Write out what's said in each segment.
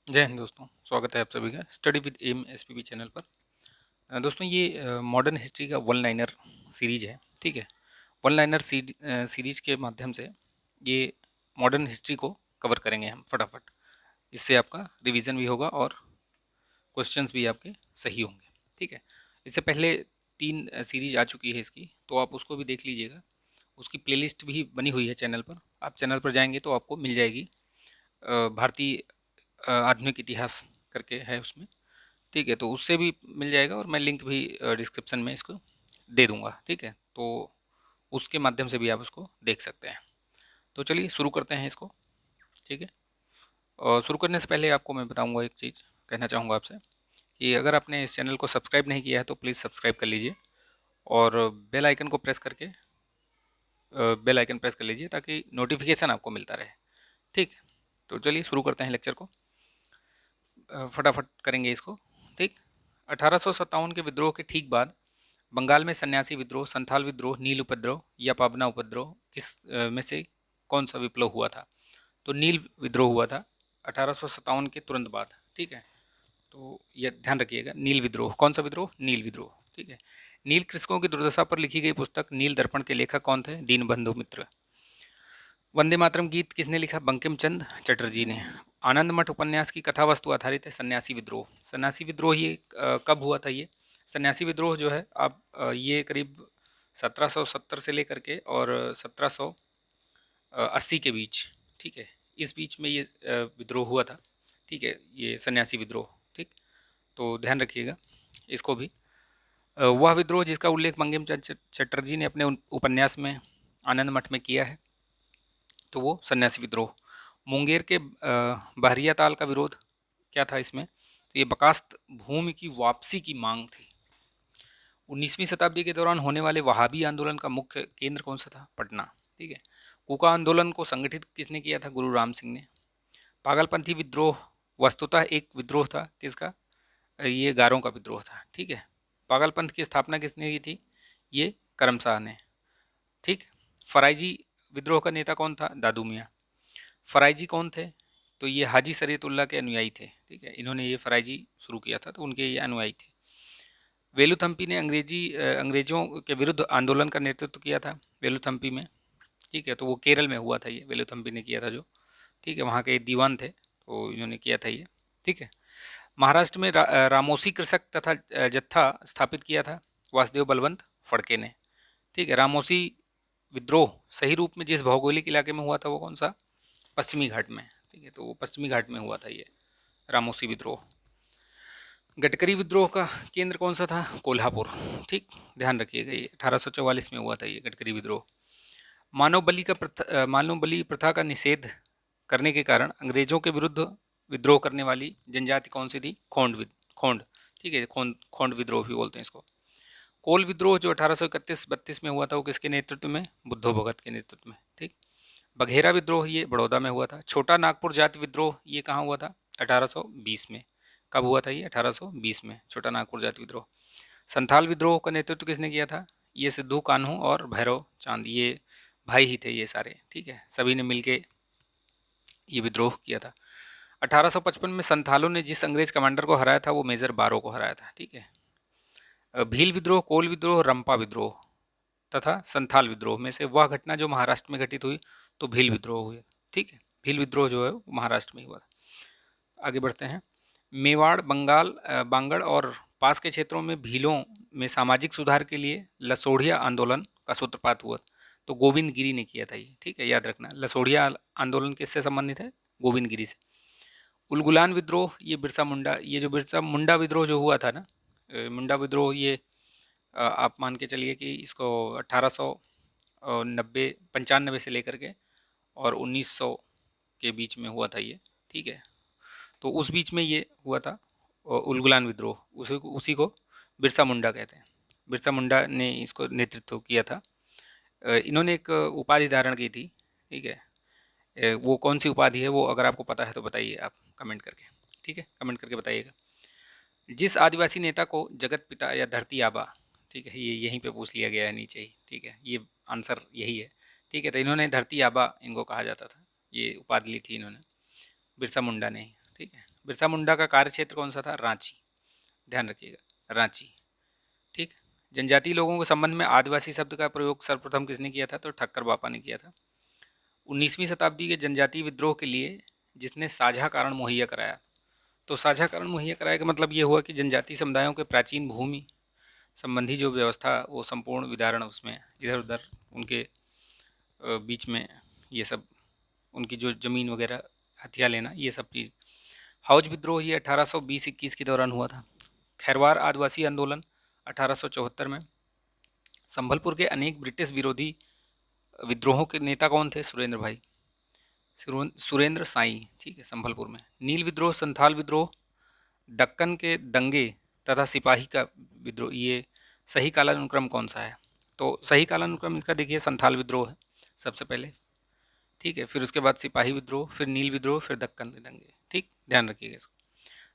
जय हिंद दोस्तों, स्वागत है आप सभी का study with M SPB channel पर। दोस्तों ये मॉडर्न हिस्ट्री का वन लाइनर सीरीज है। ठीक है, वन लाइनर सीरीज के माध्यम से ये मॉडर्न हिस्ट्री को कवर करेंगे हम फटाफट। इससे आपका रिवीजन भी होगा और क्वेश्चंस भी आपके सही होंगे। ठीक है, इससे पहले तीन सीरीज आ चुकी है इसकी, तो आप उसको भी देख लीजिएगा। उसकी प्लेलिस्ट भी बनी हुई है चैनल पर। आप चैनल पर जाएंगे तो आपको मिल जाएगी। भारतीय आधुनिक इतिहास करके है उसमें। ठीक है, तो उससे भी मिल जाएगा और मैं लिंक भी डिस्क्रिप्शन में इसको दे दूंगा। ठीक है, तो उसके माध्यम से भी आप उसको देख सकते हैं। तो चलिए शुरू करते हैं इसको। ठीक है, और शुरू करने से पहले आपको मैं बताऊंगा एक चीज़, कहना चाहूँगा आपसे कि अगर आपने इस चैनल को सब्सक्राइब नहीं किया है तो प्लीज़ सब्सक्राइब कर लीजिए और बेल आइकन को प्रेस करके बेल आइकन प्रेस कर लीजिए ताकि नोटिफिकेशन आपको मिलता रहे। ठीक, तो चलिए शुरू करते हैं लेक्चर को। फटाफट करेंगे इसको। ठीक, 1857 के विद्रोह के ठीक बाद बंगाल में सन्यासी विद्रोह, संथाल विद्रोह, नील उपद्रव या पाबना उपद्रव किस में से कौन सा विप्लव हुआ था? तो नील विद्रोह हुआ था 1857 के तुरंत बाद। ठीक है, तो यह ध्यान रखिएगा, नील विद्रोह। कौन सा विद्रोह? नील विद्रोह। ठीक है, नील कृषकों की दुर्दशा पर लिखी गई पुस्तक नील दर्पण के लेखक कौन थे? दीनबंधु मित्र। वंदे मातरम गीत किसने लिखा? बंकिम चंद्र चटर्जी ने। आनंद मठ उपन्यास की कथा वस्तु आधारित है सन्यासी विद्रोह। सन्यासी विद्रोह ये कब हुआ था? ये सन्यासी विद्रोह जो है आप ये करीब 1770 से लेकर के और 1780 के बीच। ठीक है, इस बीच में ये विद्रोह हुआ था। ठीक है, ये सन्यासी विद्रोह। ठीक, तो ध्यान रखिएगा इसको भी। वह विद्रोह जिसका उल्लेख बंकिम चंद्र चटर्जी ने अपने उपन्यास में आनंद मठ में किया है, तो वो सन्यासी विद्रोह। मुंगेर के बहरिया ताल का विरोध क्या था इसमें? तो ये बकास्त भूमि की वापसी की मांग थी। 19वीं शताब्दी के दौरान होने वाले वहाबी आंदोलन का मुख्य केंद्र कौन सा था? पटना। ठीक है, कूका आंदोलन को संगठित किसने किया था? गुरु राम सिंह ने। पागलपंथी विद्रोह वस्तुतः एक विद्रोह था किसका? ये गारों का विद्रोह था। ठीक है, पागलपंथ की स्थापना किसने की थी? ये करम शाह ने। ठीक, फराइजी विद्रोह का नेता कौन था? दादू मियाँ। फराइजी कौन थे? तो ये हाजी शरीयतुल्लाह के अनुयायी थे। ठीक है, इन्होंने ये फराइजी शुरू किया था, तो उनके ये अनुयायी थे। वेलुथम्पी ने अंग्रेजों के विरुद्ध आंदोलन का नेतृत्व किया था वेलुथम्पी में। ठीक है, तो वो केरल में हुआ था, ये वेलुथम्पी ने किया था जो। ठीक है, वहाँ के दीवान थे, तो इन्होंने किया था ये। ठीक है, महाराष्ट्र में रामोसी कृषक तथा जत्था स्थापित किया था वासुदेव बलवंत फड़के ने। ठीक है, रामोसी विद्रोह सही रूप में जिस भौगोलिक इलाके में हुआ था वो कौन सा? पश्चिमी घाट में। ठीक है, तो वो पश्चिमी घाट में हुआ था ये रामोसी विद्रोह। गडकरी विद्रोह का केंद्र कौन सा था? कोल्हापुर। ठीक, ध्यान रखिएगा, ये 1844 में हुआ था ये गडकरी विद्रोह। मानव बलि प्रथा का निषेध करने के कारण अंग्रेजों के विरुद्ध विद्रोह करने वाली जनजाति कौन सी थी? खोंड। ठीक है, खोंड विद्रोह भी बोलते हैं इसको। कोल विद्रोह जो 1831-32 में हुआ था वो किसके नेतृत्व में? बुद्धो भगत के नेतृत्व में। ठीक, बघेरा विद्रोह ये बड़ौदा में हुआ था। छोटा नागपुर जाति विद्रोह ये कहाँ हुआ था? 1820 में। कब हुआ था ये? 1820 में, छोटा नागपुर जाति विद्रोह। संथाल विद्रोह का नेतृत्व किसने किया था? ये सिद्धू कान्हू और भैरव चांद, ये भाई ही थे ये सारे। ठीक है, सभी ने मिलके ये विद्रोह किया था। 1855 में संथालों ने जिस अंग्रेज कमांडर को हराया था वो मेजर बारो को हराया था। ठीक है, भील विद्रोह, कोल विद्रोह, रंपा विद्रोह तथा संथाल विद्रोह में से वह घटना जो महाराष्ट्र में घटित हुई तो भील विद्रोह हुए। ठीक है, भील विद्रोह जो है वो महाराष्ट्र में हुआ। आगे बढ़ते हैं। मेवाड़, बंगाल, बांगड़ और पास के क्षेत्रों में भीलों में सामाजिक सुधार के लिए लसोढ़िया आंदोलन का सूत्रपात हुआ तो गोविंद गिरी ने किया था ये। ठीक है, याद रखना, लसोढ़िया आंदोलन किससे संबंधित है? गोविंद गिरी से। उलगुलान विद्रोह ये बिरसा मुंडा, ये जो बिरसा मुंडा विद्रोह जो हुआ था ना, मुंडा विद्रोह ये आप मान के चलिए कि इसको 1890 95 से लेकर के और 1900 के बीच में हुआ था ये। ठीक है, तो उस बीच में ये हुआ था उलगुलान विद्रोह, उसी को बिरसा मुंडा कहते हैं। बिरसा मुंडा ने इसको नेतृत्व किया था। इन्होंने एक उपाधि धारण की थी। ठीक है, वो कौन सी उपाधि है वो अगर आपको पता है तो बताइए आप कमेंट करके। ठीक है, कमेंट करके बताइएगा। जिस आदिवासी नेता को जगत पिता या धरती आबा, ठीक है, ये यहीं पे पूछ लिया गया है नीचे ही। ठीक है, ये आंसर यही है। ठीक है, तो इन्होंने धरती आबा इनको कहा जाता था, ये उपाधि ली थी इन्होंने, बिरसा मुंडा ने। ठीक है, बिरसा मुंडा का कार्य क्षेत्र कौन सा था? रांची, ध्यान रखिएगा, रांची। ठीक। जनजातीय लोगों के संबंध में आदिवासी शब्द का प्रयोग सर्वप्रथम किसने किया था? तो ठक्कर बापा ने किया था। 19वीं शताब्दी के जनजातीय विद्रोह के लिए जिसने साझा कारण मुहैया कराया, तो साझा कारण मुहैया कराया का मतलब ये हुआ कि जनजातीय समुदायों के प्राचीन भूमि संबंधी जो व्यवस्था, वो संपूर्ण विदारण उसमें इधर उधर उनके बीच में ये सब, उनकी जो ज़मीन वगैरह हथिया लेना, ये सब चीज़। हौज विद्रोह ये 1820-21 के दौरान हुआ था। खैरवार आदिवासी आंदोलन 1874 में। संभलपुर के अनेक ब्रिटिश विरोधी विद्रोहों के नेता कौन थे? सुरेंद्र भाई, सुरेंद्र साई, ठीक है, संभलपुर में। नील विद्रोह, संथाल विद्रोह, दक्कन के दंगे तथा सिपाही का विद्रोह, ये सही कालानुक्रम कौन सा है? तो सही कालानुक्रम इसका देखिए संथाल विद्रोह है सबसे पहले, ठीक है, फिर उसके बाद सिपाही विद्रोह, फिर नील विद्रोह, फिर दक्कन के दंगे। ठीक, ध्यान रखिएगा इसको।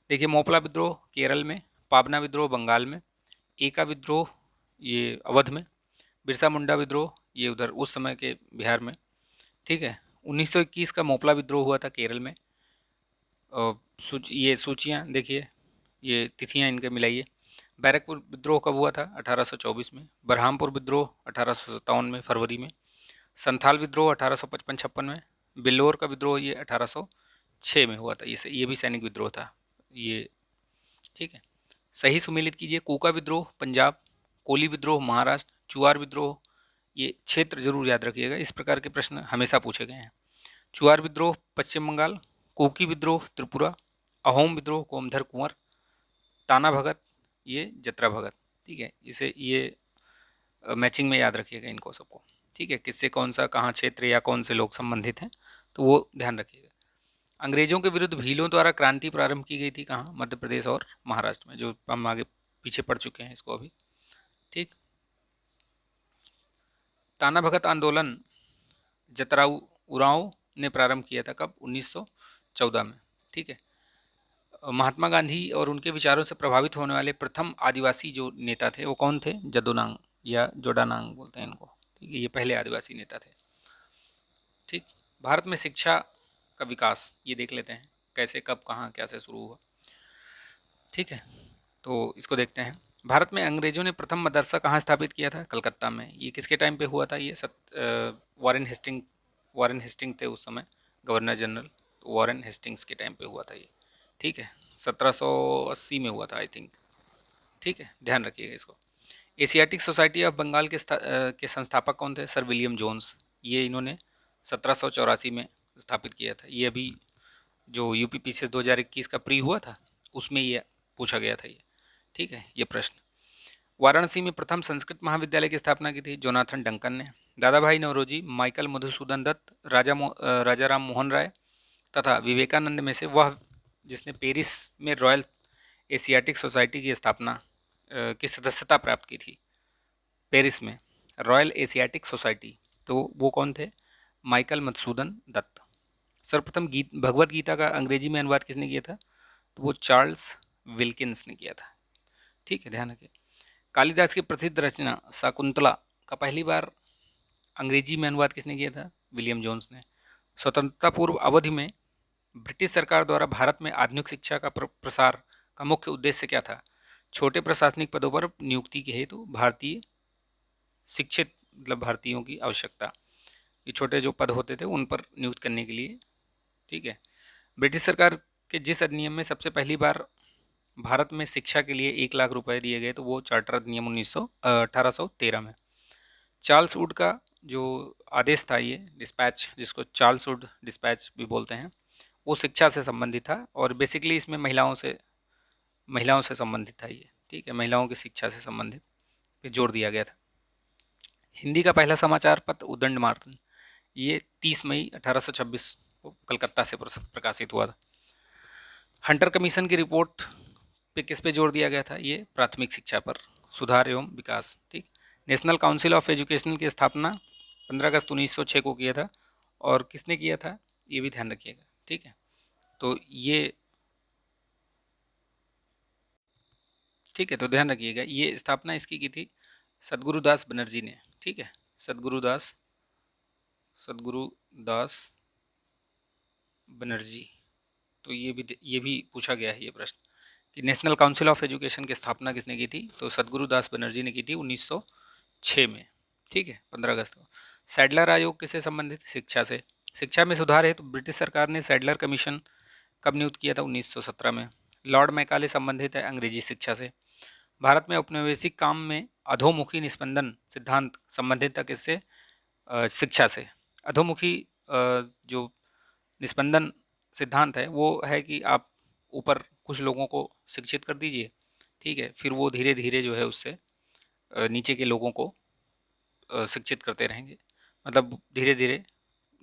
देखिए मोपला विद्रोह केरल में, पाबना विद्रोह बंगाल में, एका विद्रोह ये अवध में, बिरसा मुंडा विद्रोह ये उधर उस समय के बिहार में। ठीक है, 1921 का मोपला विद्रोह हुआ था केरल में। ये सूचियाँ देखिए, ये तिथियाँ इनके मिलाइए। बैरकपुर विद्रोह कब हुआ था? 1824 में। बरहामपुर विद्रोह 1857 में फरवरी में। संथाल विद्रोह 1855-56 में। बिल्लौर का विद्रोह ये 1806 में हुआ था। ये भी सैनिक विद्रोह था ये, ठीक है। सही सुमेलित कीजिए। कोका विद्रोह पंजाब, कोली विद्रोह महाराष्ट्र, चुआर विद्रोह, ये क्षेत्र जरूर याद रखिएगा, इस प्रकार के प्रश्न हमेशा पूछे गए हैं। चुआर विद्रोह पश्चिम बंगाल, कोकी विद्रोह त्रिपुरा, अहोम विद्रोह कोमधर कुंवर, ताना भगत ये जतरा भगत। ठीक है, इसे ये मैचिंग में याद रखिएगा इनको सबको। ठीक है, किससे कौन सा कहाँ क्षेत्र या कौन से लोग संबंधित हैं, तो वो ध्यान रखिएगा। अंग्रेजों के विरुद्ध भीलों द्वारा क्रांति प्रारंभ की गई थी कहाँ? मध्य प्रदेश और महाराष्ट्र में, जो हम आगे पीछे पढ़ चुके हैं इसको अभी। ठीक। ताना भगत आंदोलन जतराऊ उरांव ने प्रारंभ किया था कब? 1914 में। ठीक है। महात्मा गांधी और उनके विचारों से प्रभावित होने वाले प्रथम आदिवासी जो नेता थे वो कौन थे? जदोनांग या जोडानांग बोलते हैं इनको। ठीक है, ये पहले आदिवासी नेता थे। ठीक। भारत में शिक्षा का विकास ये देख लेते हैं, कैसे कब कहाँ कैसे शुरू हुआ। ठीक है, तो इसको देखते हैं। भारत में अंग्रेजों ने प्रथम मदरसा कहाँ स्थापित किया था? कलकत्ता में। ये किसके टाइम पे हुआ था? ये वॉरेन हेस्टिंग थे उस समय गवर्नर जनरल, तो वॉरेन हेस्टिंग्स के टाइम पे हुआ था ये। ठीक है, 1780 में हुआ था आई थिंक। ठीक है, ध्यान रखिएगा इसको। एशियाटिक सोसाइटी ऑफ बंगाल के संस्थापक कौन थे? Sir William Jones. ये इन्होंने 1784 में स्थापित किया था। ये अभी जो यूपी पीसीएस 2021 का प्री हुआ था उसमें ये पूछा गया था ये। ठीक है, ये प्रश्न। वाराणसी में प्रथम संस्कृत महाविद्यालय की स्थापना की थी जोनाथन डंकन ने। दादा भाई नौरोजी, माइकल मधुसूदन दत्त, राजा राम मोहन राय तथा विवेकानंद में से वह जिसने पेरिस में रॉयल एशियाटिक सोसाइटी की स्थापना की सदस्यता प्राप्त की थी। पेरिस में रॉयल एशियाटिक सोसाइटी, तो वो कौन थे? माइकल मधुसूदन दत्त। सर्वप्रथम भगवत गीता का अंग्रेजी में अनुवाद किसने किया था? तो वो चार्ल्स विल्किंस ने किया था। ठीक है, ध्यान रखिए। कालिदास की प्रसिद्ध रचना शाकुंतला का पहली बार अंग्रेजी में अनुवाद किसने किया था? विलियम जोन्स ने। स्वतंत्रता पूर्व अवधि में ब्रिटिश सरकार द्वारा भारत में आधुनिक शिक्षा का प्रसार का मुख्य उद्देश्य क्या था? छोटे प्रशासनिक पदों पर नियुक्ति के हेतु भारतीय शिक्षित मतलब भारतीयों की आवश्यकता, ये छोटे जो पद होते थे उन पर नियुक्त करने के लिए। ठीक है। ब्रिटिश सरकार के जिस अधिनियम में सबसे पहली बार भारत में शिक्षा के लिए 1 लाख रुपए दिए गए, तो वो चार्टर अधिनियम 1813 में। चार्ल्स वुड का जो आदेश था, ये डिस्पैच जिसको चार्ल्स वुड डिस्पैच भी बोलते हैं, वो शिक्षा से संबंधित था और बेसिकली इसमें महिलाओं से संबंधित था ये। ठीक है, महिलाओं की शिक्षा से संबंधित पे जोर दिया गया था। हिंदी का पहला समाचार पत्र उदंड मार्तन, ये 30 मई 1826 को कलकत्ता से प्रकाशित हुआ था। हंटर कमीशन की रिपोर्ट पे किस पे जोर दिया गया था? ये प्राथमिक शिक्षा पर सुधार एवं विकास। ठीक। नेशनल काउंसिल ऑफ एजुकेशन की स्थापना 15 अगस्त 1906 को किया था, और किसने किया था ये भी ध्यान रखिएगा। ठीक है, तो ये ठीक है, तो ध्यान रखिएगा, ये स्थापना इसकी की थी सदगुरुदास बनर्जी ने। ठीक है, सदगुरुदास बनर्जी। तो ये भी पूछा गया है ये प्रश्न कि नेशनल काउंसिल ऑफ एजुकेशन की स्थापना किसने की थी, तो सदगुरु दास बनर्जी ने की थी 1906 में। ठीक है, 15 अगस्त को। सैडलर आयोग किससे संबंधित, शिक्षा से। शिक्षा में सुधार है तो ब्रिटिश सरकार ने सैडलर कमीशन कब नियुक्त किया था, 1917 में। लॉर्ड मैकाले संबंधित है अंग्रेजी शिक्षा से। भारत में औपनिवेशिक काम में अधोमुखी निस्पंदन सिद्धांत संबंधित था किससे, शिक्षा से। अधोमुखी जो निस्पंदन सिद्धांत है वो है कि आप ऊपर कुछ लोगों को शिक्षित कर दीजिए, ठीक है, फिर वो धीरे धीरे जो है उससे नीचे के लोगों को शिक्षित करते रहेंगे, मतलब धीरे धीरे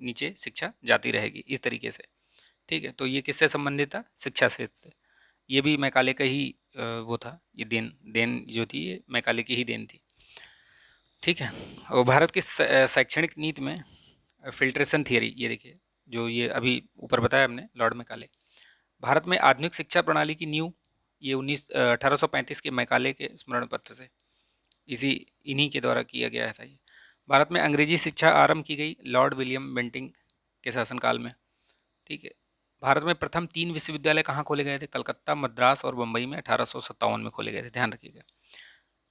नीचे शिक्षा जाती रहेगी इस तरीके से। ठीक है, तो ये किससे संबंधित था, शिक्षा से। ये भी मैकाले का ही वो था, ये देन देन जो थी ये मैकाले की ही देन थी। ठीक है, और भारत की शैक्षणिक नीति में फिल्ट्रेशन थियरी, ये देखिए जो ये अभी ऊपर बताया हमने लॉर्ड मैकाले। भारत में आधुनिक शिक्षा प्रणाली की नींव ये 1835 के मैकाले के स्मरण पत्र से इसी इन्हीं के द्वारा किया गया था ये। भारत में अंग्रेजी शिक्षा आरंभ की गई लॉर्ड विलियम बेंटिंग के शासनकाल में। ठीक है, भारत में प्रथम 3 विश्वविद्यालय कहाँ खोले गए थे, कलकत्ता, मद्रास और बम्बई में 1857 में खोले गए थे, ध्यान रखिएगा।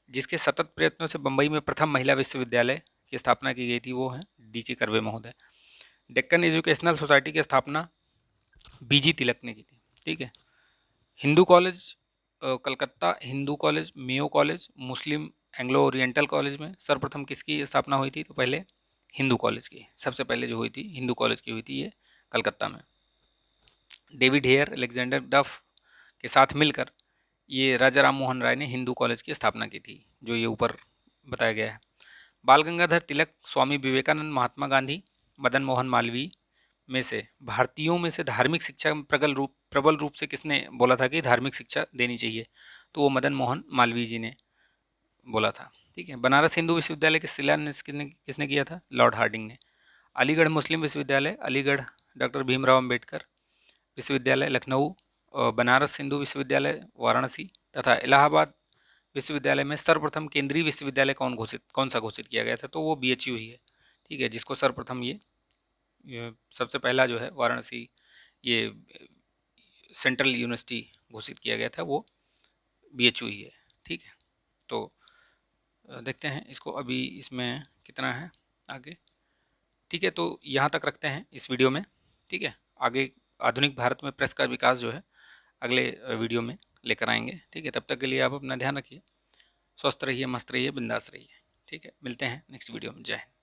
जिसके सतत प्रयत्नों से बम्बई में प्रथम महिला विश्वविद्यालय की स्थापना की गई थी वो है D.K. कर्वे महोदय। डेक्कन एजुकेशनल सोसाइटी की स्थापना B.G. तिलक ने की थी। ठीक है, Hindu college Calcutta, Hindu college, Mayo college, Muslim Anglo oriental college में सर्वप्रथम किसकी स्थापना हुई थी, तो पहले हिंदू कॉलेज की सबसे पहले जो हुई थी हिंदू कॉलेज की हुई थी ये कलकत्ता में। डेविड हेयर, अलेक्जेंडर डफ के साथ मिलकर ये राजा राम मोहन राय ने हिंदू कॉलेज की स्थापना की थी, जो ये ऊपर बताया गया है। बाल गंगाधर तिलक, स्वामी विवेकानंद, महात्मा गांधी, मदन मोहन मालवीय में से भारतीयों में से धार्मिक शिक्षा में प्रबल रूप से किसने बोला था कि धार्मिक शिक्षा देनी चाहिए, तो वो मदन मोहन मालवीय जी ने बोला था। ठीक है, बनारस हिंदू विश्वविद्यालय के शिलान्यास किसने किसने किया था, लॉर्ड हार्डिंग ने। अलीगढ़ मुस्लिम विश्वविद्यालय, अलीगढ़ डॉक्टर भीमराव अम्बेडकर विश्वविद्यालय लखनऊ, बनारस हिंदू विश्वविद्यालय वाराणसी तथा इलाहाबाद विश्वविद्यालय में सर्वप्रथम केंद्रीय विश्वविद्यालय कौन सा घोषित किया गया था, तो वो BHU ही है। ठीक है, जिसको सर्वप्रथम ये सबसे पहला जो है वाराणसी ये सेंट्रल यूनिवर्सिटी घोषित किया गया था वो BHU ही है। ठीक है, तो देखते हैं इसको अभी इसमें कितना है आगे। ठीक है, तो यहाँ तक रखते हैं इस वीडियो में। ठीक है, आगे आधुनिक भारत में प्रेस का विकास जो है अगले वीडियो में लेकर आएंगे। ठीक है, तब तक के लिए आप अपना ध्यान रखिए, स्वस्थ रहिए, मस्त रहिए, बिंदास रहिए। ठीक है, मिलते हैं नेक्स्ट वीडियो में। जय हिंद।